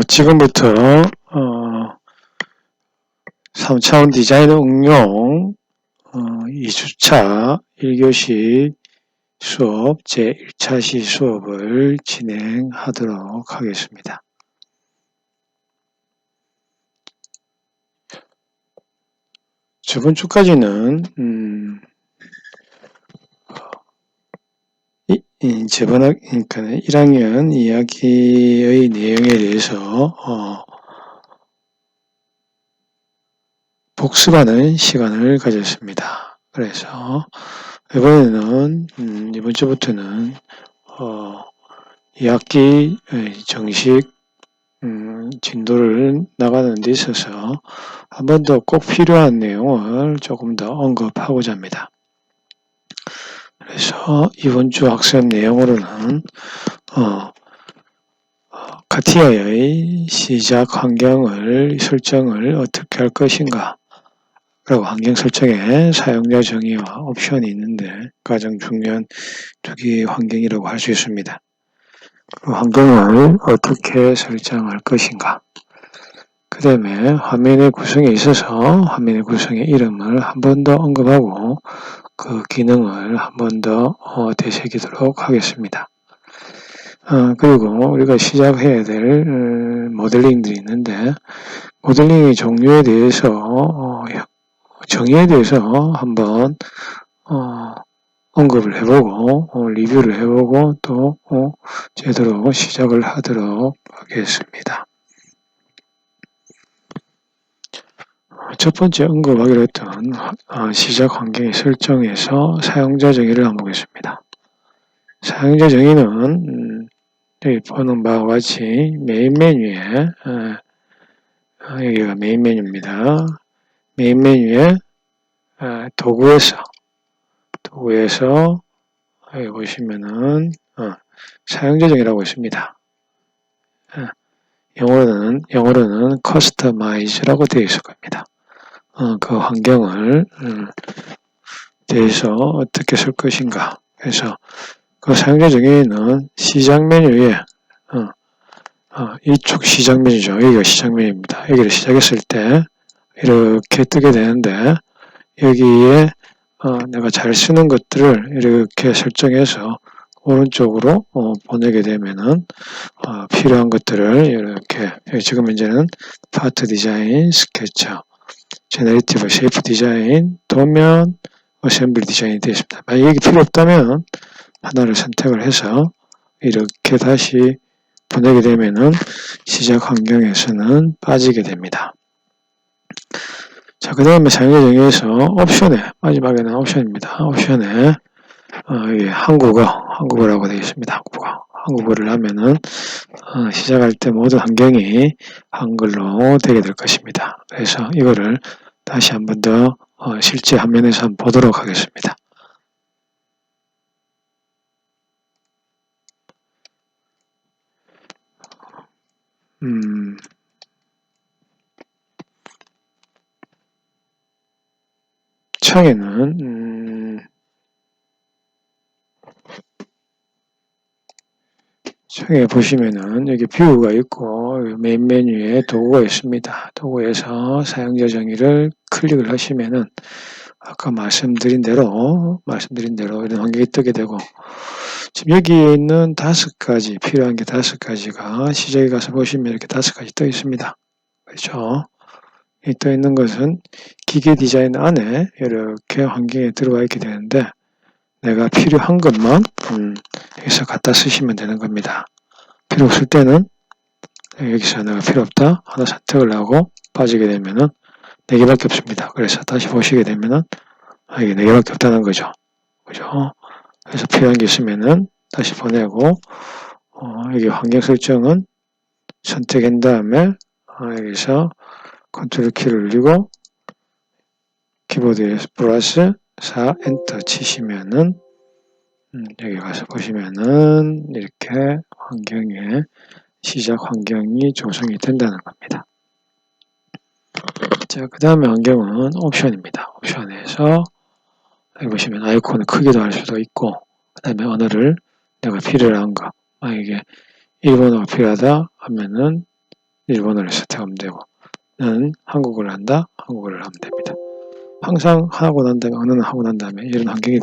지금부터 3차원 디자인 응용 2주차 1교시 수업 제1차시 수업을 진행하도록 하겠습니다. 저번 주까지는 그러니까 1학년 이야기의 내용에 대해서 복습하는 시간을 가졌습니다. 그래서 이번에는 이번 주부터는 2학기 정식 진도를 나가는 데 있어서 한 번 더 꼭 필요한 내용을 조금 더 언급하고자 합니다. 그래서 이번 주 학습 내용으로는 카티아의 시작 환경을 설정을 어떻게 할 것인가, 그리고 환경 설정에 사용자 정의와 옵션이 있는데 가장 중요한 두 개의 환경이라고 할 수 있습니다. 그 환경을 어떻게 설정할 것인가, 그 다음에 화면의 구성에 있어서 화면의 구성의 이름을 한 번 더 언급하고 그 기능을 한 번 더 되새기도록 하겠습니다. 그리고 우리가 시작해야 될 모델링들이 있는데 모델링의 종류에 대해서 정의에 대해서 한번 언급을 해보고 리뷰를 해보고 또 제대로 시작을 하도록 하겠습니다. 첫 번째 언급하기로 했던 시작 환경의 설정에서 사용자 정의를 한번 보겠습니다. 사용자 정의는 여기 보는 바와 같이 메인 메뉴에 여기가 메인 메뉴입니다. 메인 메뉴에 도구에서 여기 보시면은 사용자 정의라고 있습니다. 영어로는 커스터마이즈라고 되어 있을 겁니다. 그 환경을 대해서 어떻게 쓸 것인가. 그래서 그 사용자 정의는 시작 메뉴에 이쪽 시작 메뉴죠. 여기가 시작 메뉴입니다. 여기를 시작했을 때 이렇게 뜨게 되는데 여기에 내가 잘 쓰는 것들을 이렇게 설정해서 오른쪽으로 보내게 되면은 필요한 것들을 이렇게 지금 현재는 파트 디자인, 스케쳐, 제너레이티브 쉐이프 디자인, 도면, 어셈블리 디자인이 되어 있습니다. 만약 여기 필요 없다면 하나를 선택을 해서 이렇게 다시 보내게 되면은 시작 환경에서는 빠지게 됩니다. 자, 그 다음에 사용자 정의에서 옵션에, 마지막에는 옵션입니다. 옵션에 여기 한국어라고 되어 있습니다. 한국어를 하면은 시작할 때 모든 환경이 한글로 되게 될 것입니다. 그래서 이거를 다시 한 번 더 실제 화면에서 한번 보도록 하겠습니다. 창에는 창에 보시면은 여기 뷰가 있고 메인 메뉴에 도구가 있습니다. 도구에서 사용자 정의를 클릭을 하시면은 아까 말씀드린 대로 이런 환경이 뜨게 되고, 지금 여기에 있는 5가지, 필요한 게 5가지가 시작에 가서 보시면 이렇게 5가지 떠 있습니다. 그렇죠? 이 떠 있는 것은 기계 디자인 안에 이렇게 환경에 들어와 있게 되는데 내가 필요한 것만 여기서 갖다 쓰시면 되는 겁니다. 필요 없을 때는 여기서 내가 필요 없다 하나 선택을 하고 빠지게 되면은 4개밖에 없습니다. 그래서 다시 보시게 되면은 이게 4개밖에 없다는 거죠. 그죠? 그래서 필요한 게 있으면은 다시 보내고 여기 환경 설정은 선택한 다음에 여기서 컨트롤 키를 누르고 키보드에서 플러스 4 엔터 치시면은 여기 가서 보시면은 이렇게 환경에 시작 환경이 조성이 된다는 겁니다. 자, 그 다음에 환경은 옵션입니다. 옵션에서 여기 보시면 아이콘을 크기도 할 수도 있고, 그 다음에 언어를 내가 필요한 거, 만약에 일본어가 필요하다 하면은 일본어를 선택하면 되고, 나는 한국어를 한다, 한국어를 하면 됩니다. 항상 하고 난 다음에, 언어는 하고 난 다음에 이런 환경이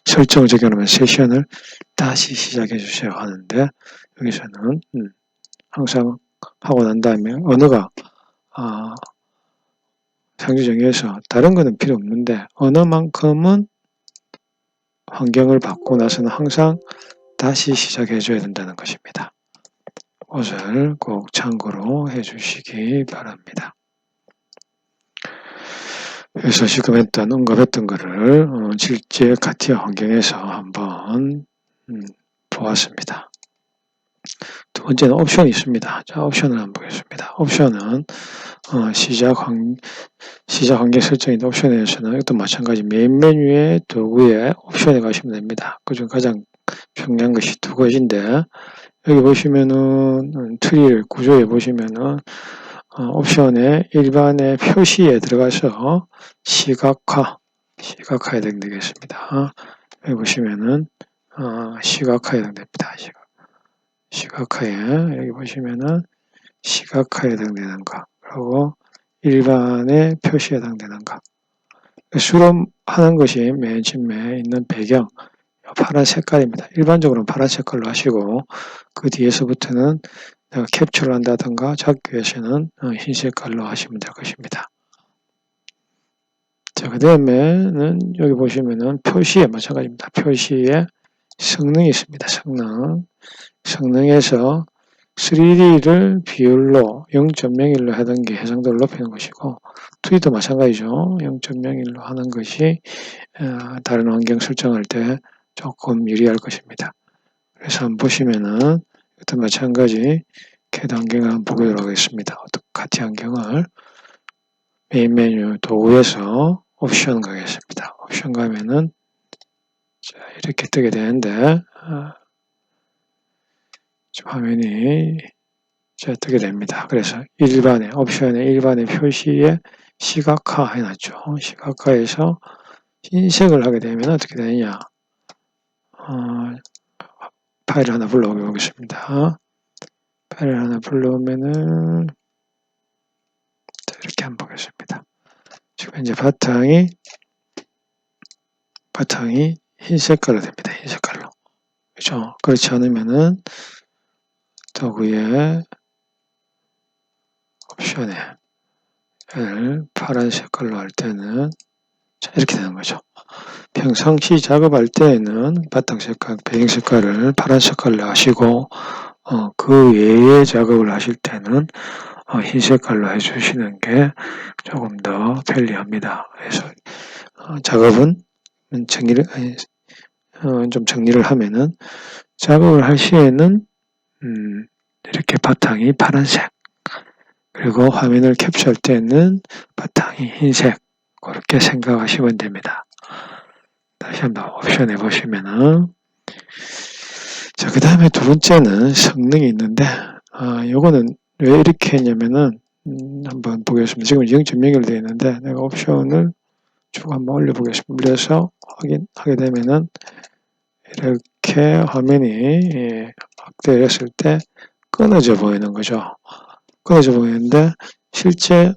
설정을 적용하면 세션을 다시 시작해 주세요 하는데, 여기서는 항상 하고 난 다음에 언어가 상주 정의해서 다른 거는 필요 없는데 언어만큼은 환경을 바꾸고 나서는 항상 다시 시작해 줘야 된다는 것입니다. 그것을 꼭 참고로 해 주시기 바랍니다. 그래서 지금 언급했던 거를 실제 카티아 환경에서 한번 보았습니다. 두 번째는 옵션이 있습니다. 자, 옵션을 한번 보겠습니다. 옵션은 시작 환경 설정인데, 옵션에서는 이것도 마찬가지 메인 메뉴의 도구에 옵션에 가시면 됩니다. 그중 가장 중요한 것이 두 가지인데, 여기 보시면은 트리를 구조해 보시면은 옵션에 일반의 표시에 들어가서 시각화에 해당되겠습니다. 여기 보시면은 시각화에 해당됩니다. 시각화에 여기 보시면은 시각화에 해당되는 거, 그리고 일반의 표시에 해당되는 거. 수렴하는 것이 맨 처음에 있는 배경 파란 색깔입니다. 일반적으로는 파란 색깔로 하시고, 그 뒤에서부터는 내가 캡처를 한다든가 잡기 위해서는 흰 색깔로 하시면 될 것입니다. 자, 그 다음에는 여기 보시면은 표시에 마찬가지입니다. 표시에 성능이 있습니다. 성능에서 3D를 비율로 0.01로 하던 게 해상도를 높이는 것이고, 2D도 마찬가지죠. 0.01로 하는 것이 다른 환경 설정할 때 조금 유리할 것입니다. 그래서 한번 보시면은 이것도 마찬가지 CAD 환경을 한번 보도록 하겠습니다. 카티 환경을 메인 메뉴 도구에서 옵션 가겠습니다. 옵션 가면은 자, 이렇게 뜨게 되는데 화면이 뜨게 됩니다. 그래서 옵션의 일반의 표시에 시각화 해놨죠. 시각화에서 흰색을 하게 되면 어떻게 되느냐. 파일을 하나 불러오겠습니다. 파일을 하나 불러오면은 이렇게 한번 보겠습니다. 지금 이제 바탕이 흰 색깔로 됩니다. 흰 색깔로. 그렇죠? 그렇지 않으면은 도구의 옵션에 파란 색깔로 할 때는 이렇게 되는 거죠. 평상시 작업할 때에는 바탕 색깔, 배경 색깔을 파란 색깔로 하시고, 그 외의 작업을 하실 때는 흰 색깔로 해주시는 게 조금 더 편리합니다. 그래서 작업은 좀 정리를 하면은, 작업을 할 시에는 이렇게 바탕이 파란색, 그리고 화면을 캡처할 때는 바탕이 흰색, 그렇게 생각하시면 됩니다. 다시 한번 옵션 해보시면은, 자, 그 다음에 두 번째는 성능이 있는데, 요거는 왜 이렇게 했냐면은, 한번 보겠습니다. 지금 0.01 되어 있는데, 내가 옵션을 쭉 한번 올려보겠습니다. 올려서 확인하게 되면은, 이렇게 화면이 확대를 했을 때 끊어져 보이는 거죠. 끊어져 보이는데, 실제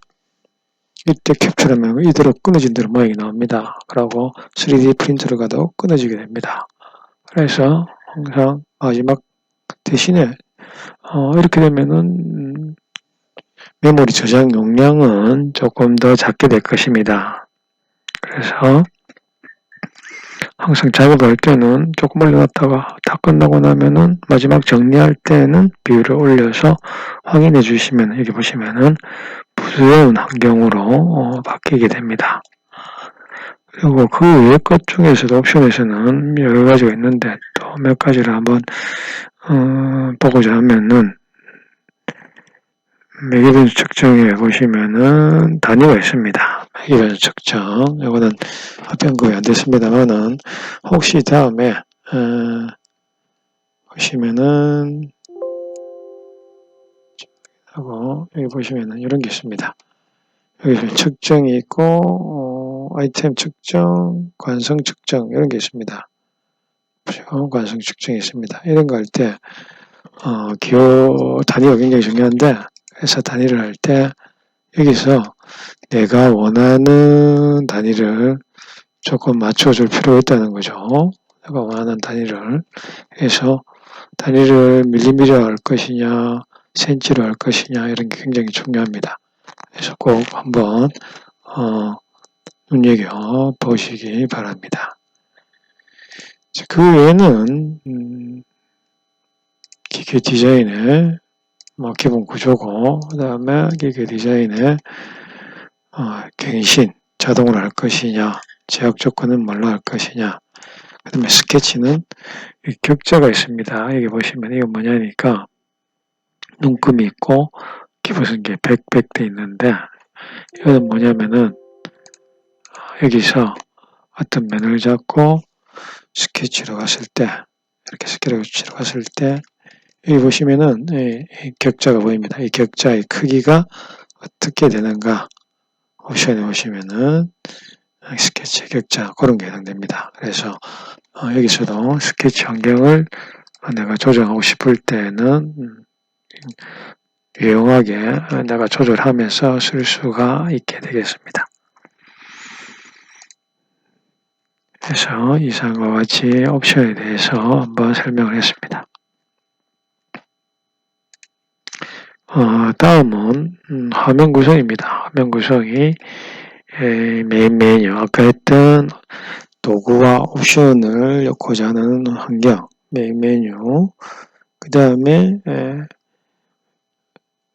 이때 캡처하면 이대로 끊어진 대로 모양이 나옵니다. 그리고 3D 프린터를 가도 끊어지게 됩니다. 그래서 항상 마지막 대신에 이렇게 되면은 메모리 저장 용량은 조금 더 작게 될 것입니다. 그래서 항상 작업할 때는 조금 올려놨다가 다 끝나고 나면은 마지막 정리할 때는 비율을 올려서 확인해 주시면, 여기 보시면은 부드러운 환경으로 바뀌게 됩니다. 그리고 그 외의 것 중에서도 옵션에서는 여러 가지가 있는데 또 몇 가지를 한번 보고자 하면은, 매개변수 측정에 보시면은 단위가 있습니다. 매개변수 측정, 이거는 합병급이 안 됐습니다만은 혹시 다음에 보시면은 하고, 여기 보시면은 이런 게 있습니다. 여기 측정이 있고 아이템 측정, 관성 측정 이런 게 있습니다. 관성 측정이 있습니다. 이런 거 할 때 기호 단위가 굉장히 중요한데, 회사 단위를 할 때 여기서 내가 원하는 단위를 조금 맞춰줄 필요가 있다는 거죠. 내가 원하는 단위를 해서 단위를 밀리미터로 할 것이냐, 센치로 할 것이냐 이런 게 굉장히 중요합니다. 그래서 꼭 한번 눈여겨 보시기 바랍니다. 그 외에는 기계 디자인의 기본 구조고, 그 다음에 기계 디자인의 갱신, 자동으로 할 것이냐, 제약 조건은 뭘로 할 것이냐, 그 다음에 스케치는 격자가 있습니다. 여기 보시면 이거 뭐냐니까 눈금이 있고 기본선계 100돼 있는데, 이거는 뭐냐면은 여기서 어떤 면을 잡고 스케치로 갔을 때, 이렇게 스케치로 갔을 때 여기 보시면은 이 격자가 보입니다. 이 격자의 크기가 어떻게 되는가 옵션에 보시면은 스케치 격자 그런 게 해당됩니다. 그래서 여기서도 스케치 환경을 내가 조정하고 싶을 때는 유용하게 내가 조절하면서 쓸 수가 있게 되겠습니다. 그래서 이상과 같이 옵션에 대해서 한번 설명을 했습니다. 다음은 화면 구성입니다. 화면 구성이 메인 메뉴, 아까 했던 도구와 옵션을 넣고자 하는 환경, 메인 메뉴, 그 다음에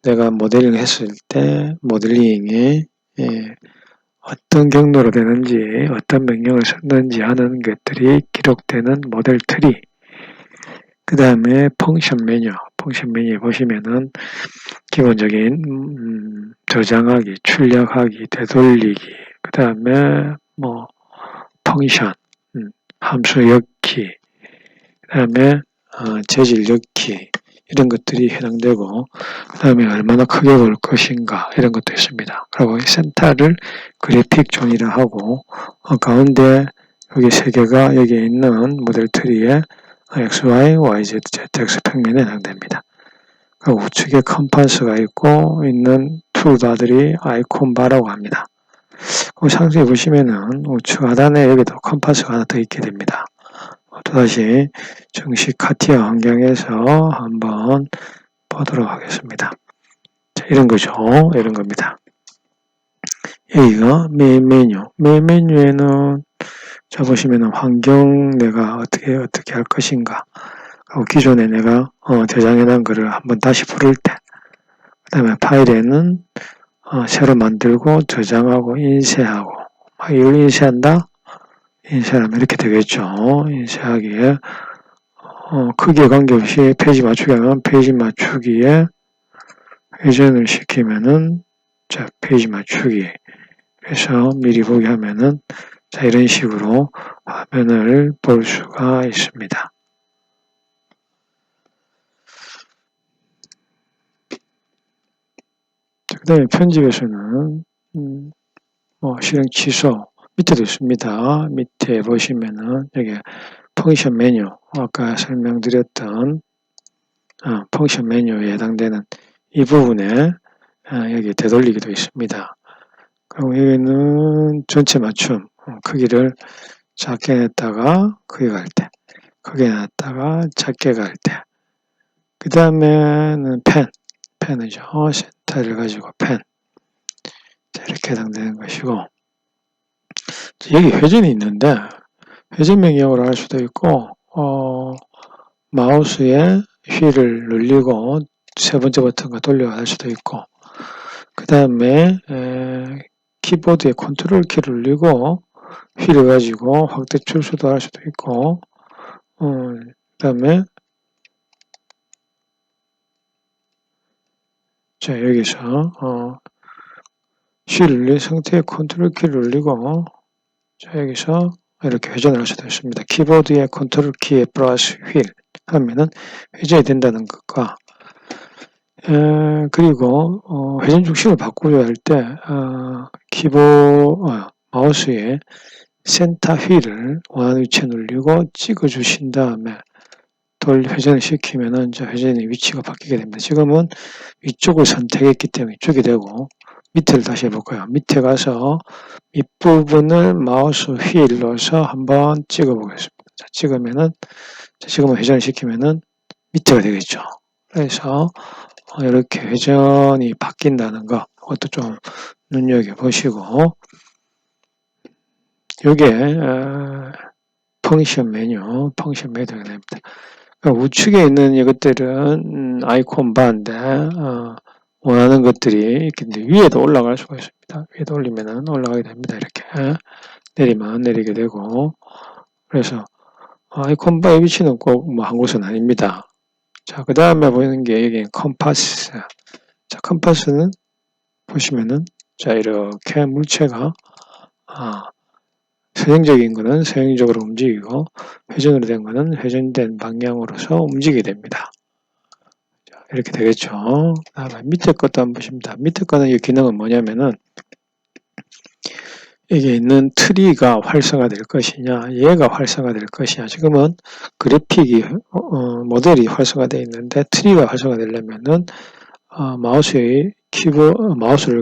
내가 모델링 했을 때 모델링이 어떤 경로로 되는지, 어떤 명령을 썼는지 하는 것들이 기록되는 모델 트리, 그 다음에 펑션 메뉴에 보시면은 기본적인 저장하기, 출력하기, 되돌리기, 그 다음에 펑션, 함수 넣기, 그 다음에 재질 넣기 이런 것들이 해당되고, 그 다음에 얼마나 크게 볼 것인가 이런 것도 있습니다. 그리고 센터를 그래픽 존이라 하고 가운데 여기 세 개가 여기에 있는 모델 트리에 XY, YZ, ZX 평면에 해당됩니다. 그리고 우측에 컴파스가 있는 툴바들이 아이콘 바라고 합니다. 상세히 보시면은 우측 하단에 여기도 컴파스가 하나 더 있게 됩니다. 또다시 정식 카티아 환경에서 한번 보도록 하겠습니다. 자, 이런 거죠. 이런 겁니다. 여기가 메인 메뉴에는 자 보시면은 환경 내가 어떻게 할 것인가, 기존에 내가 저장해 놓은 거를 한번 다시 부를 때, 그 다음에 파일에는 새로 만들고 저장하고 인쇄하고, 이걸 인쇄한다? 인쇄하면 이렇게 되겠죠. 인쇄하기에 크기에 관계없이 페이지 맞추기 하면 페이지 맞추기에 회전을 시키면은 자 페이지 맞추기, 그래서 미리 보기 하면은 자 이런 식으로 화면을 볼 수가 있습니다. 그 다음에 편집에서는 실행 취소 밑에도 있습니다. 밑에 보시면은 여기 펑션 메뉴, 아까 설명드렸던 펑션 메뉴에 해당되는 이 부분에 여기 되돌리기도 있습니다. 그리고 여기는 전체 맞춤, 크기를 작게 냈다가 크게 갈 때, 크게 냈다가 작게 갈 때, 그 다음에는 펜이죠. 센터를 가지고 펜. 자, 이렇게 해당되는 것이고, 여기 회전이 있는데, 회전 명령으로 할 수도 있고, 마우스에 휠을 눌리고 세 번째 버튼과 돌려 할 수도 있고, 그 다음에 키보드에 컨트롤 키를 눌리고 휠을 가지고 확대 축소도 할 수도 있고, 그 다음에 자 여기서 휠을 눌린 상태에 컨트롤 키를 눌리고 자 여기서 이렇게 회전을 할 수도 있습니다. 키보드의 컨트롤 키에 플러스 휠 하면은 회전이 된다는 것과, 그리고 회전 중심을 바꾸려 할 때 마우스에 센터 휠을 원하는 위치에 눌리고 찍어 주신 다음에 회전을 시키면은 자, 회전의 위치가 바뀌게 됩니다. 지금은 위쪽을 선택했기 때문에 이쪽이 되고, 밑에를 다시 해볼까요? 밑에 가서 밑부분을 마우스 휠로서 한번 찍어 보겠습니다. 자, 찍으면은, 자, 지금은 회전을 시키면은 밑에가 되겠죠. 그래서 이렇게 회전이 바뀐다는 거, 그것도 좀 눈여겨보시고, 요게 펑션 메뉴가 됩니다. 우측에 있는 이것들은 아이콘 바인데 원하는 것들이 이렇게 위에도 올라갈 수가 있습니다. 위에도 올리면은 올라가게 됩니다. 이렇게 내리면 내리게 되고, 그래서 아이콘 바의 위치는 꼭 뭐 한 곳은 아닙니다. 자, 그 다음에 보이는 게 여기 컴파스. 자, 컴파스는 보시면은 자, 이렇게 물체가 선형적인 거는 선형적으로 움직이고 회전으로 된 거는 회전된 방향으로서 움직이게 됩니다. 자, 이렇게 되겠죠. 다음에 밑에 것도 한번 보십니다. 밑에 거는 이 기능은 뭐냐면은 여기 있는 트리가 활성화될 것이냐, 얘가 활성화될 것이냐. 지금은 그래픽이 모델이 활성화되어 있는데 트리가 활성화되려면은 마우스를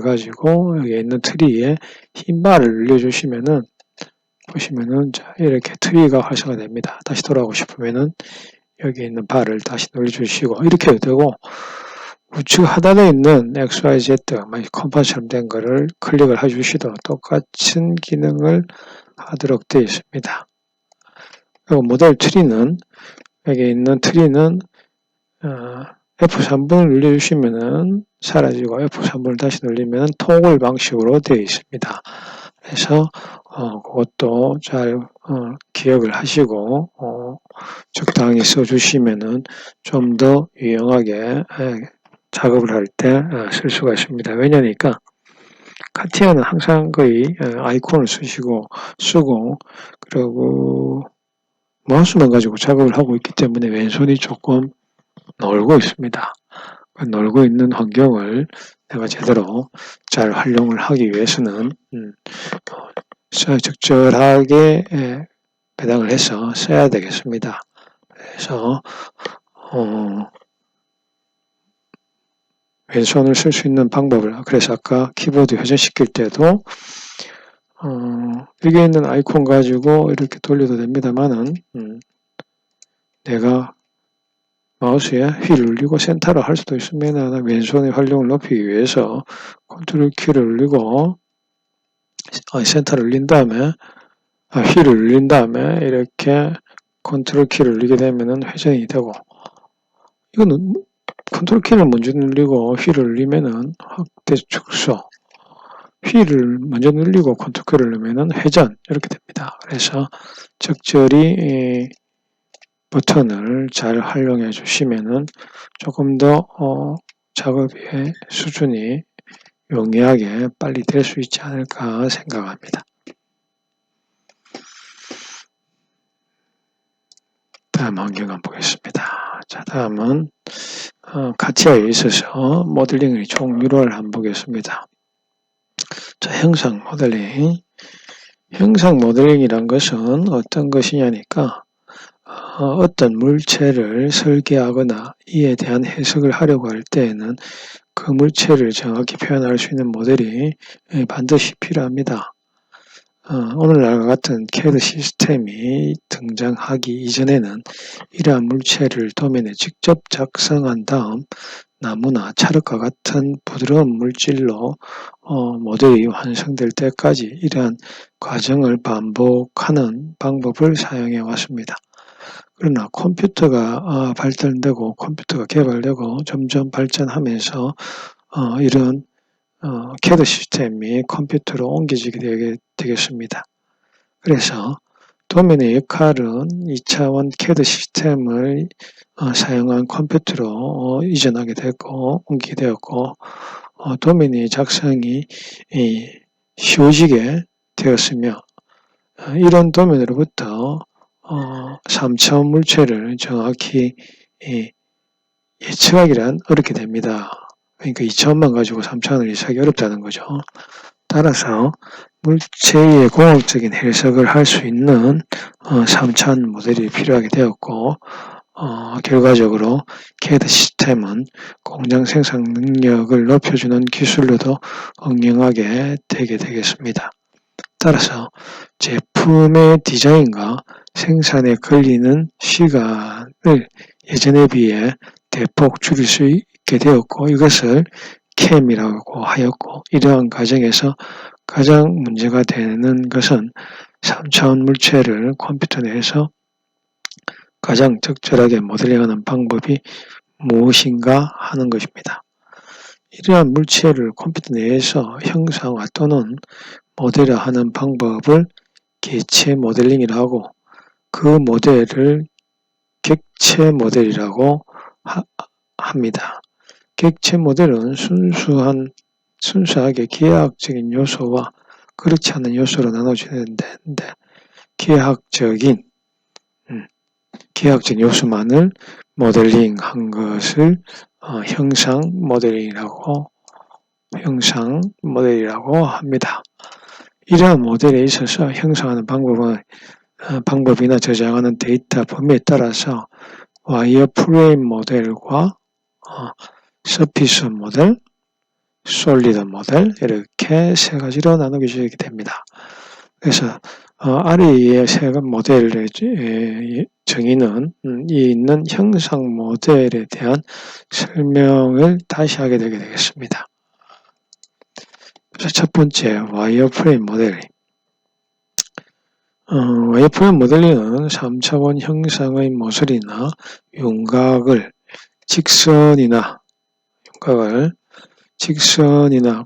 가지고 여기 있는 트리에 흰바를 눌러주시면은 보시면은 자, 이렇게 트리가 활성화됩니다. 다시 돌아오고 싶으면은 여기 있는 바를 다시 눌러주시고 이렇게 해도 되고, 우측 하단에 있는 XYZ 컴파스처럼 된 거를 클릭을 해주시도 똑같은 기능을 하도록 되어 있습니다. 그리고 모델 트리는 여기 있는 트리는 F3번을 눌러주시면은 사라지고 F3번을 다시 눌리면 토글 방식으로 되어 있습니다. 그래서 그것도 잘 기억을 하시고 적당히 써주시면은 좀 더 유용하게 작업을 할 때 쓸 수가 있습니다. 왜냐니까 카티아는 항상 거의 아이콘을 쓰고 그리고 마우스만 가지고 작업을 하고 있기 때문에 왼손이 조금 놀고 있습니다. 놀고 있는 환경을 내가 제대로 잘 활용을 하기 위해서는 적절하게 배당을 해서 써야 되겠습니다. 그래서 왼손을 쓸 수 있는 방법을, 그래서 아까 키보드 회전시킬 때도 여기 있는 아이콘 가지고 이렇게 돌려도 됩니다만은 내가 마우스에 휠을 눌리고 센터로 할 수도 있으면 왼손의 활용을 높이기 위해서 컨트롤 키를 눌리고 센터를 눌린 다음에 휠을 눌린 다음에 이렇게 컨트롤 키를 누르게 되면은 회전이 되고, 이거는 컨트롤 키를 먼저 누르고 휠을 누르면은 확대 축소, 휠을 먼저 누르고 컨트롤 키를 누르면은 회전, 이렇게 됩니다. 그래서 적절히 버튼을 잘 활용해 주시면은 조금 더 작업의 수준이 용이하게 빨리 될 수 있지 않을까 생각합니다. 다음 환경 한번 보겠습니다. 자, 다음은 카티아에 있어서 모델링의 종류를 한번 보겠습니다. 자, 형상 모델링. 형상 모델링이란 것은 어떤 것이냐니까 어떤 물체를 설계하거나 이에 대한 해석을 하려고 할 때에는 그 물체를 정확히 표현할 수 있는 모델이 반드시 필요합니다. 오늘날과 같은 CAD 시스템이 등장하기 이전에는 이러한 물체를 도면에 직접 작성한 다음 나무나 찰흙과 같은 부드러운 물질로 모델이 완성될 때까지 이러한 과정을 반복하는 방법을 사용해 왔습니다. 그러나 컴퓨터가 발달되고 컴퓨터가 개발되고 점점 발전하면서 이런 CAD 시스템이 컴퓨터로 옮겨지게 되겠습니다. 그래서 도면의 역할은 2차원 CAD 시스템을 사용한 컴퓨터로 이전하게 됐고 옮기게 되었고 도면의 작성이 쉬워지게 되었으며 이런 도면으로부터 3차원 물체를 정확히 예측하기란 어렵게 됩니다. 그러니까 2차원만 가지고 3차원을 예측하기 어렵다는 거죠. 따라서 물체의 공학적인 해석을 할 수 있는 3차원 모델이 필요하게 되었고 결과적으로 CAD 시스템은 공장 생산 능력을 높여주는 기술로도 응용하게 되게 되겠습니다. 따라서 제품의 디자인과 생산에 걸리는 시간을 예전에 비해 대폭 줄일 수 있게 되었고, 이것을 CAM이라고 하였고, 이러한 과정에서 가장 문제가 되는 것은 3차원 물체를 컴퓨터 내에서 가장 적절하게 모델링하는 방법이 무엇인가 하는 것입니다. 이러한 물체를 컴퓨터 내에서 형상화 또는 모델화하는 방법을 객체 모델링이라고 하고, 그 모델을 객체 모델이라고 합니다. 객체 모델은 순수하게 기하학적인 요소와 그렇지 않은 요소로 나눠지는데, 기하학적인 요소만을 모델링한 것을 형상 모델이라고 합니다. 이러한 모델에 있어서 형성하는 방법이나 저장하는 데이터 범위에 따라서 와이어프레임 모델과 서피스 모델, 솔리드 모델 이렇게 세 가지로 나누게 됩니다. 그래서 아래의 세 모델의 정의는 있는 형상 모델에 대한 설명을 다시 하게 되게 되겠습니다. 그래서 첫 번째 와이어프레임 모델링. 와이어프레임 모델링은 3차원 형상의 모서리나 윤곽을 직선이나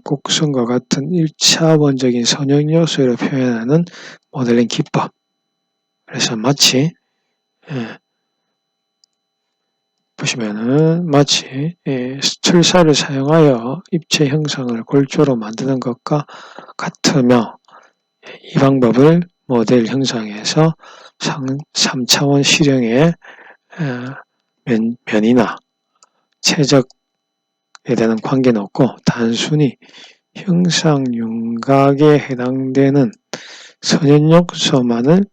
곡선과 같은 1차원적인 선형 요소로 표현하는 모델링 기법. 그래서 마치 보시면은 마치 철사를 사용하여 입체 형상을 골조로 만드는 것과 같으며, 이 방법을 모델 형상에서 3차원 실형의 면이나 최적에 대한 관계는 없고, 단순히 형상 윤곽에 해당되는 선형 요소만을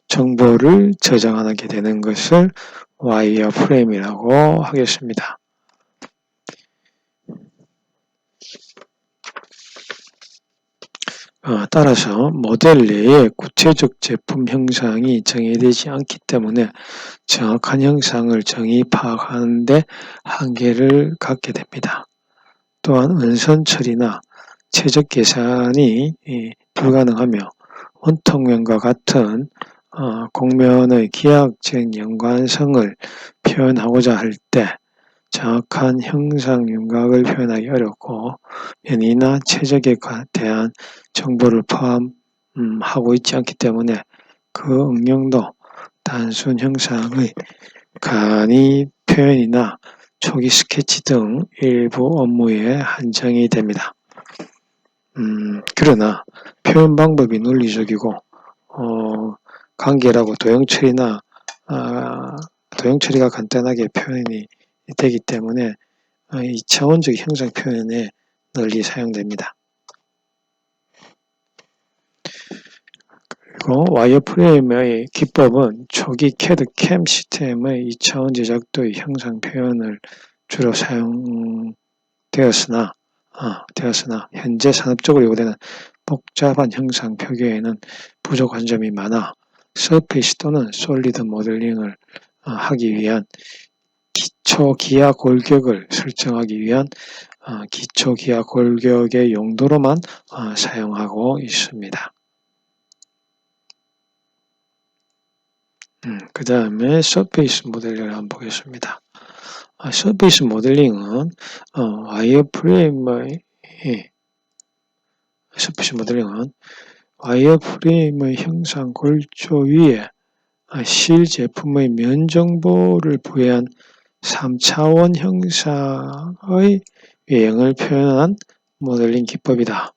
정보를 저장하게 되는 것을 와이어프레임이라고 하겠습니다. 따라서 모델 내에 구체적 제품 형상이 정의되지 않기 때문에 정확한 형상을 정의 파악하는 데 한계를 갖게 됩니다. 또한 은선 처리나 최적 계산이 불가능하며, 원통면과 같은 곡면의 기하학적 연관성을 표현하고자 할 때 정확한 형상 윤곽을 표현하기 어렵고, 면이나 최적에 대한 정보를 포함하고 있지 않기 때문에 그 응용도 단순 형상의 간이 표현이나 초기 스케치 등 일부 업무에 한정이 됩니다. 그러나 표현 방법이 논리적이고 간결하고 도형 처리가 간단하게 표현이 되기 때문에 2차원적 형상 표현에 널리 사용됩니다. 그리고 와이어프레임의 기법은 초기 CAD CAM 시스템의 2차원 제작도의 형상 표현을 주로 사용되었으나 현재 산업적으로 요구되는 복잡한 형상 표기에는 부족한 점이 많아 서페이스 또는 솔리드 모델링을 하기 위한 기초 기하 골격을 설정하기 위한 기초 기하 골격의 용도로만 사용하고 있습니다. 그 다음에 서페이스 모델링을 한번 보겠습니다. 서페이스 모델링은 와이어프레임의 형상 골조 위에 실제품의 면 정보를 부여한 3차원 형상의 외형을 표현한 모델링 기법이다.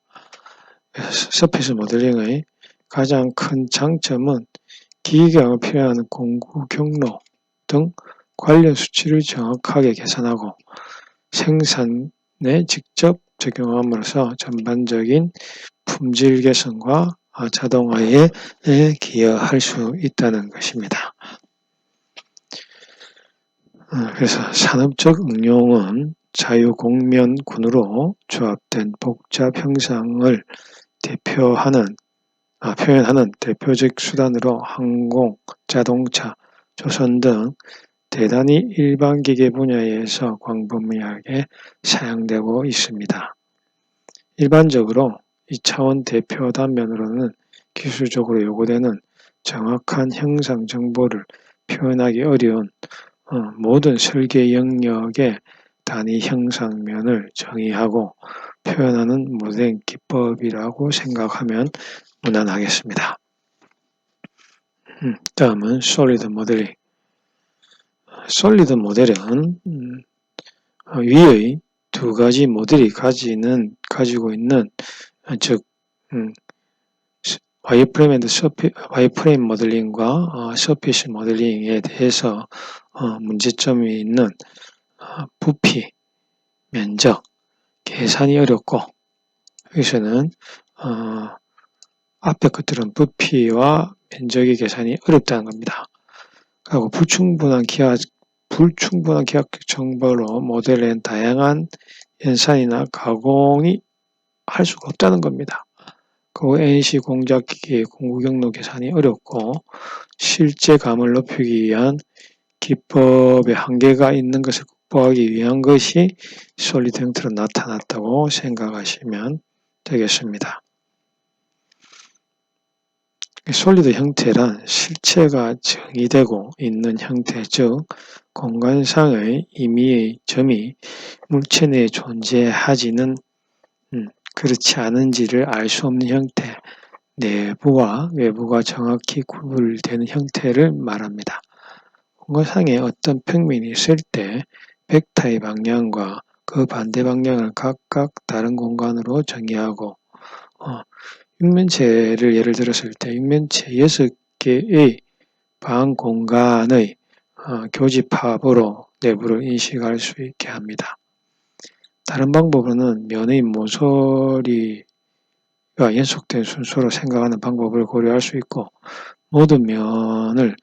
서페이스 모델링의 가장 큰 장점은 기계감을 표현하는 공구 경로 등 관련 수치를 정확하게 계산하고 생산에 직접 적용함으로써 전반적인 품질 개선과 자동화에 기여할 수 있다는 것입니다. 그래서 산업적 응용은 자유공면군으로 조합된 복잡 형상을 표현하는 대표적 수단으로 항공, 자동차, 조선 등 대단히 일반 기계 분야에서 광범위하게 사용되고 있습니다. 일반적으로 2차원 대표 단면으로는 기술적으로 요구되는 정확한 형상 정보를 표현하기 어려운 모든 설계 영역의 단위 형상면을 정의하고 표현하는 모델링 기법이라고 생각하면 무난하겠습니다. 다음은 솔리드 모델링. 솔리드 모델은 위의 두 가지 모델이 가지고 있는 즉 와이프레임 모델링과 서피스 모델링에 대해서 문제점이 있는 부피, 면적, 계산이 어렵고 여기서는 앞에 것들은 부피와 면적의 계산이 어렵다는 겁니다. 그리고 불충분한 기하학 정보로 모델된 다양한 연산이나 가공이 할 수가 없다는 겁니다. 그 NC 공작기기의 공구 경로 계산이 어렵고 실제 감을 높이기 위한 기법의 한계가 있는 것을 극복하기 위한 것이 솔리드 형태로 나타났다고 생각하시면 되겠습니다. 솔리드 형태란 실체가 정의되고 있는 형태, 즉 공간상의 임의의 점이 물체 내에 존재하지는 그렇지 않은지를 알 수 없는 형태, 내부와 외부가 정확히 구분되는 형태를 말합니다. 공간상에 어떤 평면이 있을 때 벡터의 방향과 그 반대 방향을 각각 다른 공간으로 정의하고 육면체를 예를 들었을 때 육면체 6개의 방 공간의 교집합으로 내부를 인식할 수 있게 합니다. 다른 방법으로는 면의 모서리가 연속된 순서로 생각하는 방법을 고려할 수 있고 모든 면을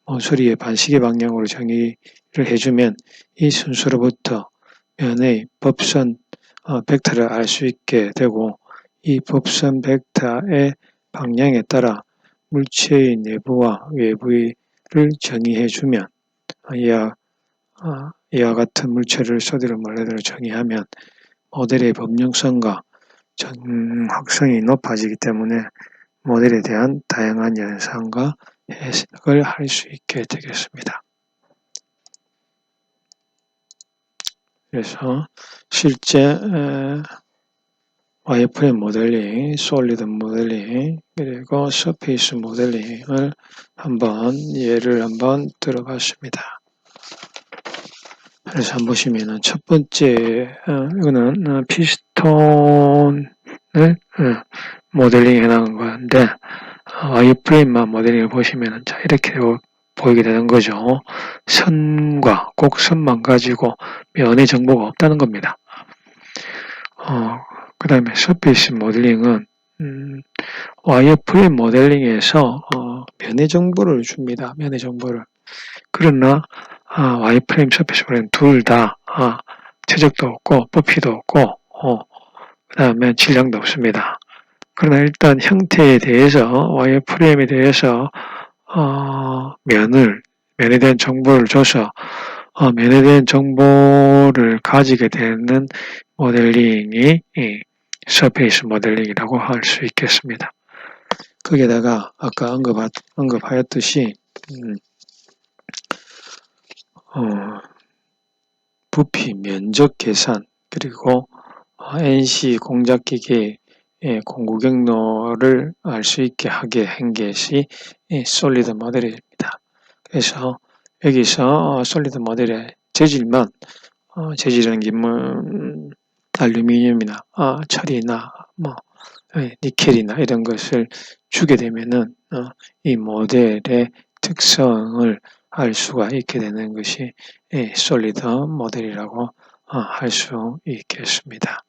모서리의 반시계 방향으로 정의를 해주면 이 순서로부터 면의 법선 벡터를 알 수 있게 되고 이 법선 벡터의 방향에 따라 물체의 내부와 외부를 정의해주면 이와 같은 물체를 서두르 말레대로 정의하면 모델의 범용성과 정확성이 높아지기 때문에 모델에 대한 다양한 연산과 해석을 할 수 있게 되겠습니다. 그래서 실제 와이프레임 모델링, 솔리드 모델링, 그리고 서페이스 모델링을 예를 한번 들어봤습니다. 그래서 한번 보시면은 첫 번째, 이거는 피스톤을 모델링 해놓은 건데, 와이프레임만 모델링을 보시면은 자, 이렇게 보이게 되는 거죠. 선과 곡선만 가지고 면의 정보가 없다는 겁니다. 그 다음에 서페이스 모델링은 와이어프레임 모델링에서 면의 정보를 줍니다. 면의 정보를. 그러나 와이어프레임, 서페이스 모델링 둘 다 최적도 없고 부피도 없고 그 다음에 질량도 없습니다. 그러나 일단 형태에 대해서 와이어프레임에 대해서 면에 대한 정보를 줘서 면에 대한 정보를 가지게 되는 모델링이 서페이스 모델링이라고 할 수 있겠습니다. 거기에다가 아까 언급하였듯이 부피, 면적 계산 그리고 NC 공작기계의 공구 경로를 알 수 있게 하게 한 것이 솔리드 모델입니다. 그래서 여기서 솔리드 모델의 재질만 재질이라는 게 알루미늄이나 철이나 니켈이나 이런 것을 주게 되면은 이 모델의 특성을 알 수가 있게 되는 것이 솔리드 모델이라고 할 수 있겠습니다.